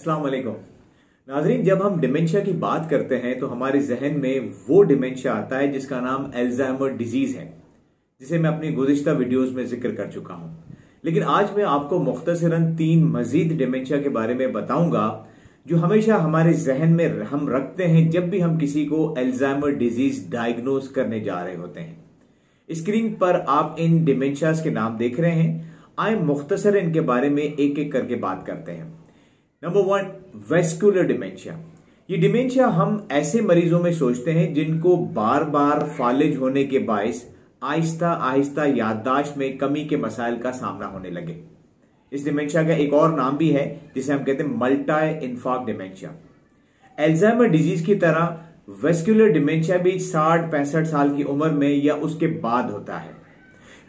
अस्सलाम वालेकुम नाज़रीन, जब हम डिमेंशिया की बात करते हैं तो हमारे जहन में वो डिमेंशिया आता है जिसका नाम अल्जाइमर डिजीज है, जिसे मैं अपनी गुज़िश्ता वीडियोस में जिक्र कर चुका हूं। लेकिन आज मैं आपको मुख्तसरन 3 मजीद डिमेंशिया के बारे में बताऊंगा जो हमेशा हमारे जहन में हम रखते हैं जब भी हम किसी को अल्जाइमर डिजीज डायग्नोज करने जा रहे होते हैं। स्क्रीन पर आप इन डिमेंशियाज के नाम देख रहे हैं। आए मुख्तसर इनके बारे में एक एक करके बात करते हैं। Number 1, vascular dementia. ये डिमेंशिया हम ऐसे मरीजों में सोचते हैं जिनको बार बार फालिज होने के बायस आहिस्ता आहिस्ता याददाश्त में कमी के मसाइल का सामना होने लगे। इस डिमेंशिया का एक और नाम भी है जिसे हम कहते हैं multi infarct dementia. Alzheimer disease की तरह वेस्कुलर डिमेंशिया भी 60-65 साल की उम्र में या उसके बाद होता है।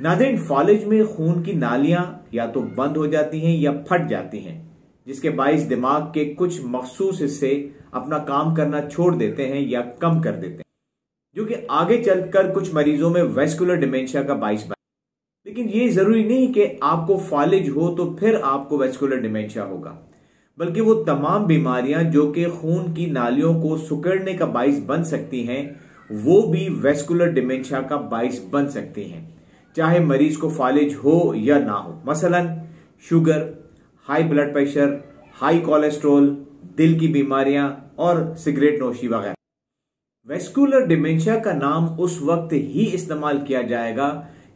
नाज़रीन, फालिज में खून की नालियां या तो बंद हो जाती हैं या फट जाती हैं, जिसके बायस दिमाग के कुछ मखसूस हिस्से अपना काम करना छोड़ देते हैं या कम कर देते हैं, जो कि आगे चलकर कुछ मरीजों में वेस्कुलर डिमेंशिया का बायस बने। लेकिन ये जरूरी नहीं कि आपको फालिज हो तो फिर आपको वेस्कुलर डिमेंशिया होगा, बल्कि वो तमाम बीमारियां जो कि खून की नालियों को सिकुड़ने का बायस बन सकती हैं, वो भी वेस्कुलर डिमेंशिया का बायस बन सकती हैं, चाहे मरीज को फालिज हो या ना हो। मसलन sugar, high blood pressure, high cholesterol, दिल की बीमारियां और सिगरेट नोशी वगैरह। वेस्कुलर डिमेंशिया का नाम उस वक्त ही इस्तेमाल किया जाएगा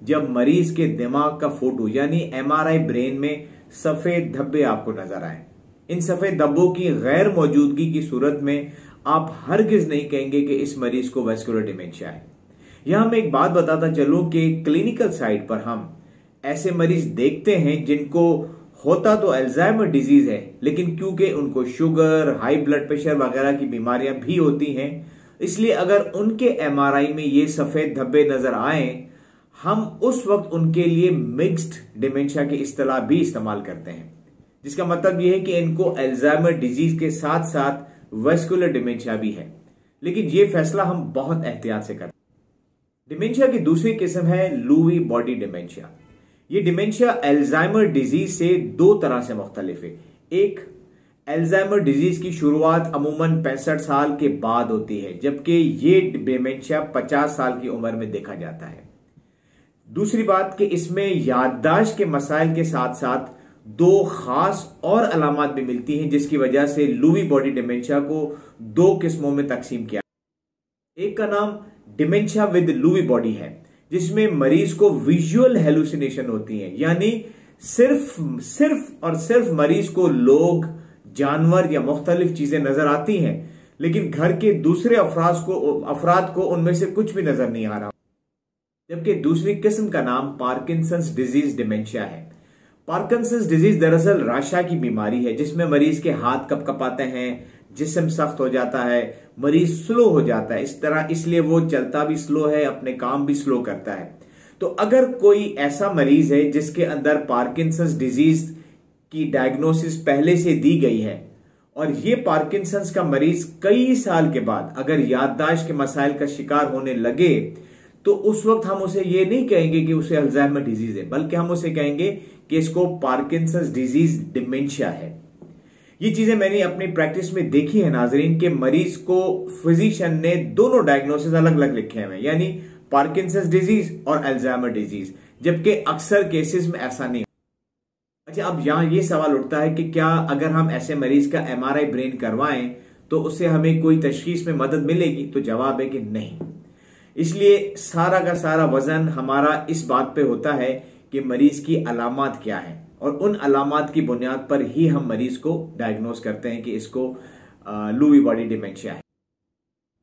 जब मरीज के दिमाग का फोटो यानी MRI ब्रेन में सफेद धब्बे आपको नजर आए। इन सफेद धब्बों की गैर मौजूदगी की सूरत में आप हरगिज नहीं कहेंगे कि इस मरीज को वेस्कुलर डिमेंशिया है। यहां मैं एक बात बताता चलूं कि क्लिनिकल साइड पर हम ऐसे मरीज देखते हैं जिनको होता तो अल्जाइमर डिजीज है, लेकिन क्योंकि उनको शुगर, हाई ब्लड प्रेशर वगैरह की बीमारियां भी होती हैं, इसलिए अगर उनके MRI में ये सफेद धब्बे नजर आए, हम उस वक्त उनके लिए मिक्स्ड डिमेंशिया की इस्तेलाह भी इस्तेमाल करते हैं, जिसका मतलब यह है कि इनको अल्जाइमर डिजीज के साथ साथ वेस्कुलर डिमेंशिया भी है। लेकिन यह फैसला हम बहुत एहतियात से करते हैं। डिमेंशिया की दूसरी किस्म है लूई बॉडी डिमेंशिया। ये डिमेंशिया अल्जाइमर डिजीज से 2 तरह से मुख्तलिफ है। एक, अल्जाइमर डिजीज की शुरुआत अमूमन 65 साल के बाद होती है, जबकि ये डिमेंशिया 50 साल की उम्र में देखा जाता है। दूसरी बात कि इसमें याददाश्त के मसाइल के साथ साथ 2 खास और अलामात भी मिलती हैं, जिसकी वजह से लूई बॉडी डिमेंशिया को 2 किस्मों में तकसीम किया। एक का नाम डिमेंशिया विद लूई बॉडी है, जिसमें मरीज को विजुअल हेलुसिनेशन होती है, यानी सिर्फ और सिर्फ मरीज को लोग, जानवर या मुख्तलिफ चीजें नजर आती हैं, लेकिन घर के दूसरे अफराद को उनमें से कुछ भी नजर नहीं आ रहा। जबकि दूसरी किस्म का नाम पार्किंसंस डिजीज डिमेंशिया है। पार्किंसंस डिजीज दरअसल राशा की बीमारी है, जिसमें मरीज के हाथ कपकपाते हैं, जिस्म सख्त हो जाता है, मरीज स्लो हो जाता है, इसलिए वो चलता भी स्लो है, अपने काम भी स्लो करता है। तो अगर कोई ऐसा मरीज है जिसके अंदर पार्किंसंस डिजीज की डायग्नोसिस पहले से दी गई है और ये पार्किंसंस का मरीज कई साल के बाद अगर याददाश्त के मसाइल का शिकार होने लगे, तो उस वक्त हम उसे ये नहीं कहेंगे कि उसे अल्जाइमर डिजीज है, बल्कि हम उसे कहेंगे कि इसको पार्किंसंस डिजीज डिमेंशिया है। ये चीजें मैंने अपनी प्रैक्टिस में देखी है नाजरीन, के मरीज को फिजिशियन ने दोनों डायग्नोसिस अलग अलग लिखे हुए, यानी पार्किंसंस डिजीज और अल्जाइमर डिजीज, जबकि अक्सर केसेस में ऐसा नहीं। अच्छा, अब यहां ये सवाल उठता है कि क्या अगर हम ऐसे मरीज का MRI ब्रेन करवाएं तो उससे हमें कोई तशखीस में मदद मिलेगी? तो जवाब है कि नहीं। इसलिए सारा का सारा वजन हमारा इस बात पे होता है कि मरीज की अलामात क्या है, और उन अलामात की बुनियाद पर ही हम मरीज को डायग्नोज करते हैं कि इसको लूई बॉडी डिमेंशिया है।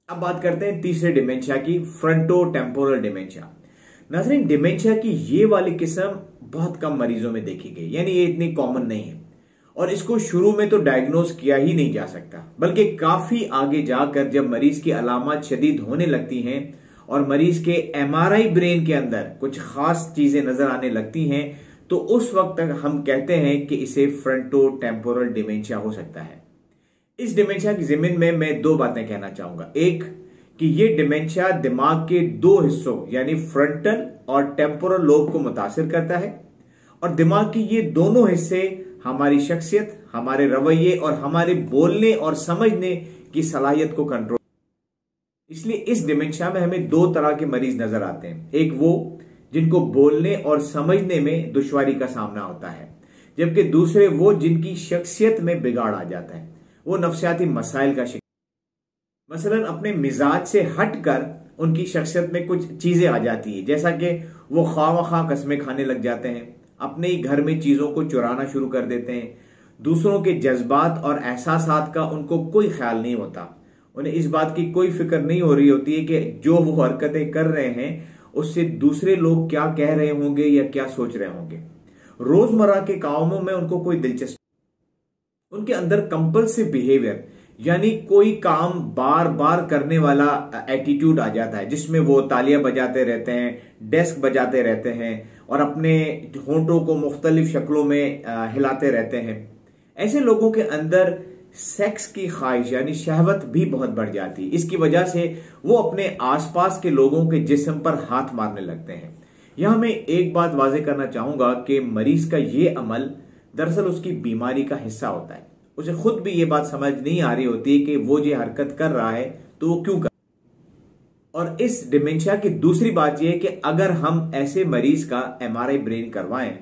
अब बात करते हैं तीसरे डिमेंशिया की, फ्रंटो टेम्पोरल डिमेंशिया। नाज़रीन, डिमेंशिया की ये वाली किस्म बहुत कम मरीजों में देखी गई, यानी ये इतनी कॉमन नहीं है, और इसको शुरू में तो डायग्नोज किया ही नहीं जा सकता, बल्कि काफी आगे जाकर जब मरीज की अलामात शदीद होने लगती हैं और मरीज के MRI ब्रेन के अंदर कुछ खास चीजें नजर आने लगती हैं, तो उस वक्त तक हम कहते हैं कि इसे फ्रंटो टेम्पोरल डिमेंशिया हो सकता है। इस डिमेंशिया की ज़मीन में मैं 2 बातें कहना चाहूंगा। एक, कि ये डिमेंशिया दिमाग के 2 हिस्सों यानी फ्रंटल और टेम्पोरल लोब को मुतासिर करता है, और दिमाग के ये दोनों हिस्से हमारी शख्सियत, हमारे रवैये और हमारे बोलने और समझने की सलाहियत को कंट्रोल। इसलिए इस डिमेंशिया में हमें दो तरह के मरीज नजर आते हैं। एक वो जिनको बोलने और समझने में दुश्वारी का सामना होता है, जबकि दूसरे वो जिनकी शख्सियत में बिगाड़ आ जाता है, वो नफ्सियाती मसाइल का शिकार। मसलन अपने मिजाज से हटकर उनकी शख्सियत में कुछ चीजें आ जाती है, जैसा कि वो ख्वाह कस्में खाने लग जाते हैं, अपने ही घर में चीजों को चुराना शुरू कर देते हैं, दूसरों के जज्बात और एहसासात का उनको कोई ख्याल नहीं होता, उन्हें इस बात की कोई फिक्र नहीं हो रही होती है कि जो वो हरकतें कर रहे हैं उससे दूसरे लोग क्या कह रहे होंगे या क्या सोच रहे होंगे। रोजमर्रा के कामों में उनको कोई दिलचस्पी, उनके अंदर कंपल्सिव बिहेवियर यानी कोई काम बार बार करने वाला एटीट्यूड आ जाता है, जिसमें वो तालियां बजाते रहते हैं, डेस्क बजाते रहते हैं और अपने होंठों को मुख्तलिफ शक्लों में हिलाते रहते हैं। ऐसे लोगों के अंदर सेक्स की ख्वाहिश यानी शहवत भी बहुत बढ़ जाती है। इसकी वजह से वो अपने आसपास के लोगों के जिस्म पर हाथ मारने लगते हैं। यहां मैं एक बात वाजे करना चाहूंगा कि मरीज का ये अमल दरअसल उसकी बीमारी का हिस्सा होता है। उसे खुद भी ये बात समझ नहीं आ रही होती कि वो ये हरकत कर रहा है तो वो क्यों कर। और इस डिमेंशिया की दूसरी बात यह है कि अगर हम ऐसे मरीज का MRI ब्रेन करवाएं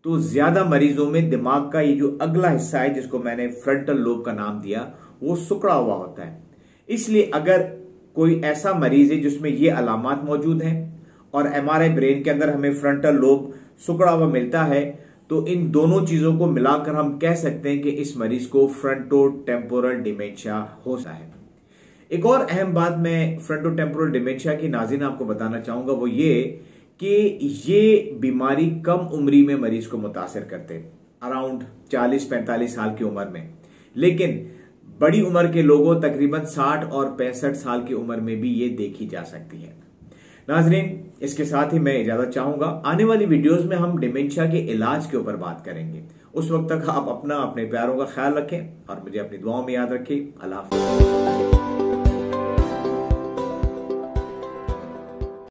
तो ज्यादा मरीजों में दिमाग का ये जो अगला हिस्सा है, जिसको मैंने फ्रंटल लोब का नाम दिया, वो सिकुड़ा हुआ होता है। इसलिए अगर कोई ऐसा मरीज है जिसमें ये अलामात मौजूद हैं और MRI ब्रेन के अंदर हमें फ्रंटल लोब सिकुड़ा हुआ मिलता है, तो इन दोनों चीजों को मिलाकर हम कह सकते हैं कि इस मरीज को फ्रंटोटेम्पोरल डिमेंशिया हो सकता है। एक और अहम बात मैं फ्रंटोटेम्पोरल डिमेंशिया की नाज़रीन आपको बताना चाहूंगा, वो ये कि ये बीमारी कम उम्री में मरीज को मुतासिर करते, अराउंड 40-45 साल की उम्र में, लेकिन बड़ी उम्र के लोगों तकरीबन 60 और 65 साल की उम्र में भी ये देखी जा सकती है। नाजरीन, इसके साथ ही मैं इजाजत चाहूंगा। आने वाली वीडियोस में हम डिमेंशिया के इलाज के ऊपर बात करेंगे। उस वक्त तक आप अपने प्यारों का ख्याल रखें और मुझे अपनी दुआओं में याद रखें। अल्लाह हाफ़िज़।